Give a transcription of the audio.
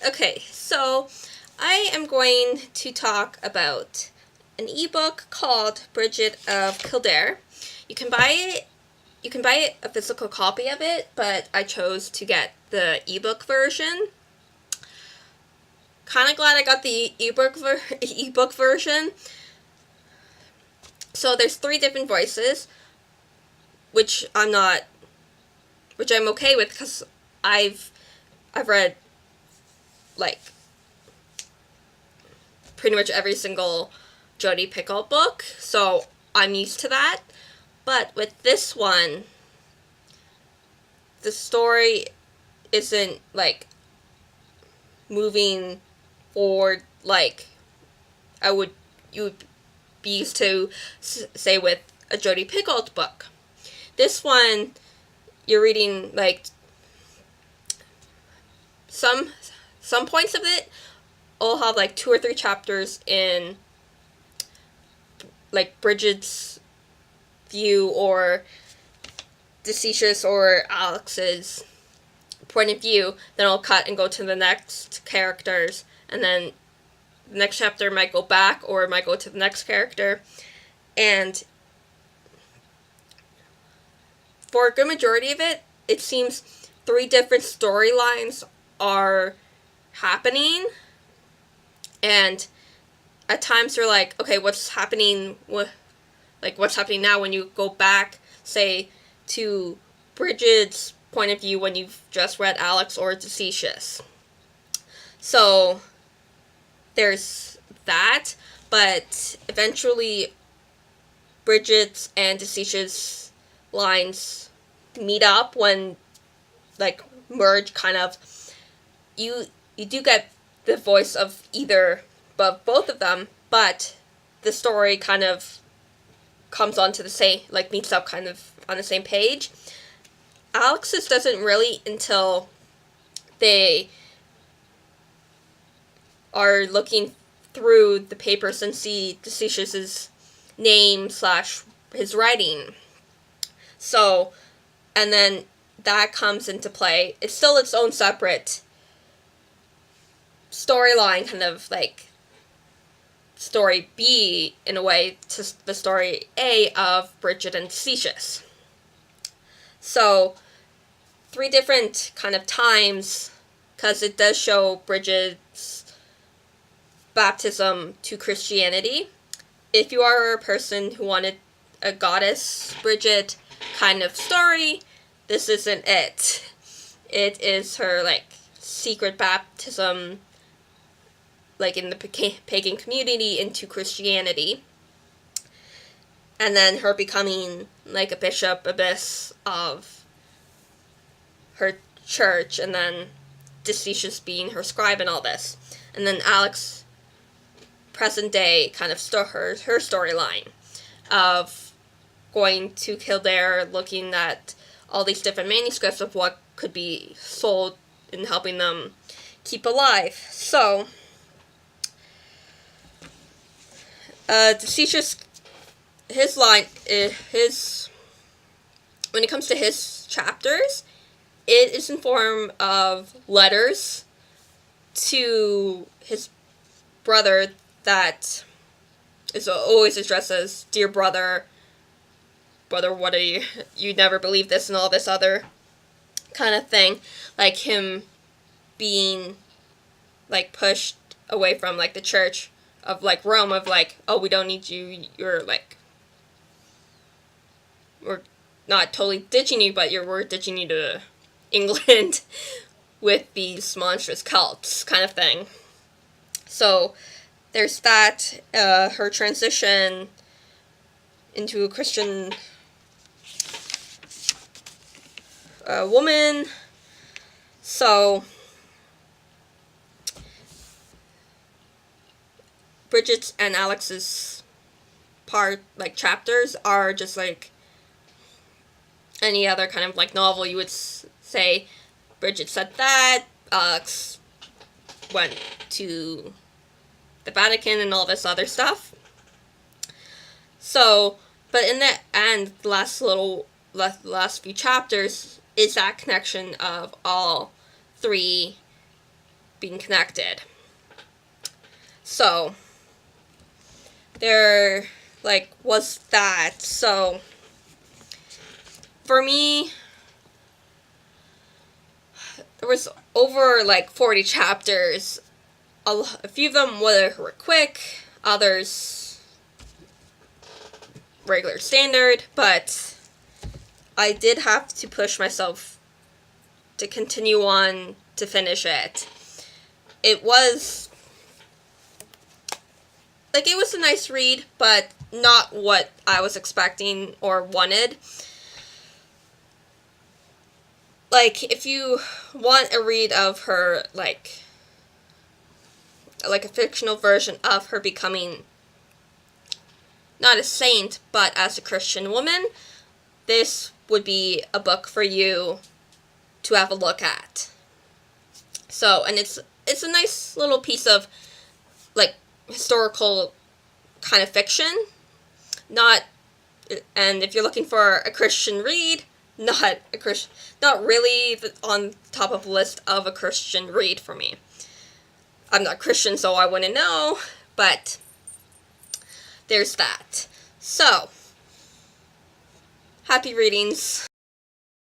Okay, so I am going to talk about an ebook called Brigid of Kildare. You can buy a physical copy of it, but I chose to get the ebook version. Kind of glad I got the ebook version. So there's 3 different voices, which I'm okay with because I've read like pretty much every single Jodi Picoult book, so I'm used to that. But with this one, the story isn't like moving forward like you would be used to say with a Jodi Picoult book. This one, you're reading like some points of it will have like 2 or 3 chapters in like Brigid's view or Decius or Alex's point of view. Then I'll cut and go to the next characters, and then the next chapter might go back or it might go to the next character. And for a good majority of it, it seems 3 different storylines are happening, and at times you're like, okay, what's happening now when you go back, say, to Brigid's point of view when you've just read Alex or Decius. So there's that, but eventually Brigid's and Decius' lines meet up when like merge kind of. You do get the voice of both of them, but the story kind of comes onto the same, like meets up kind of on the same page. Alex's doesn't really until they are looking through the papers and see Decius' name / his writing. So, and then that comes into play. It's still its own separate storyline, kind of like story B in a way to the story A of Brigid and Decius. So 3 different kind of times, because it does show Brigid's baptism to Christianity. If you are a person who wanted a goddess Brigid kind of story, this isn't it. It is her like secret baptism, like in the pagan community, into Christianity, and then her becoming like a bishop, abbess of her church, and then Decius being her scribe and all this, and then Alex, present day, kind of her storyline of going to Kildare, looking at all these different manuscripts of what could be sold and helping them keep alive. So Decius, when it comes to his chapters, it is in form of letters to his brother that is always addressed as dear brother, what are you never believe this, and all this other kind of thing, like him being like pushed away from like the church of like Rome, of like, oh, we don't need you, you're like, we're not totally ditching you, but we're ditching you to England with these monstrous cults kind of thing. So there's that, her transition into a Christian woman. So Brigid's and Alex's chapters are just like any other kind of like novel. You would say Brigid said that, Alex went to the Vatican and all this other stuff. So, but in the end, the last few chapters is that connection of all 3 being connected. So there was that. So for me, there was over 40 chapters. A few of them were quick, others regular standard, but I did have to push myself to continue on to finish it. It was a nice read, but not what I was expecting or wanted. If you want a read of her, like a fictional version of her becoming not a saint, but as a Christian woman, this would be a book for you to have a look at. So, and it's a nice little piece of historical kind of fiction. And if you're looking for a Christian read, not really on top of the list of a Christian read for me. I'm not Christian, so I wouldn't know, but there's that. So, happy readings.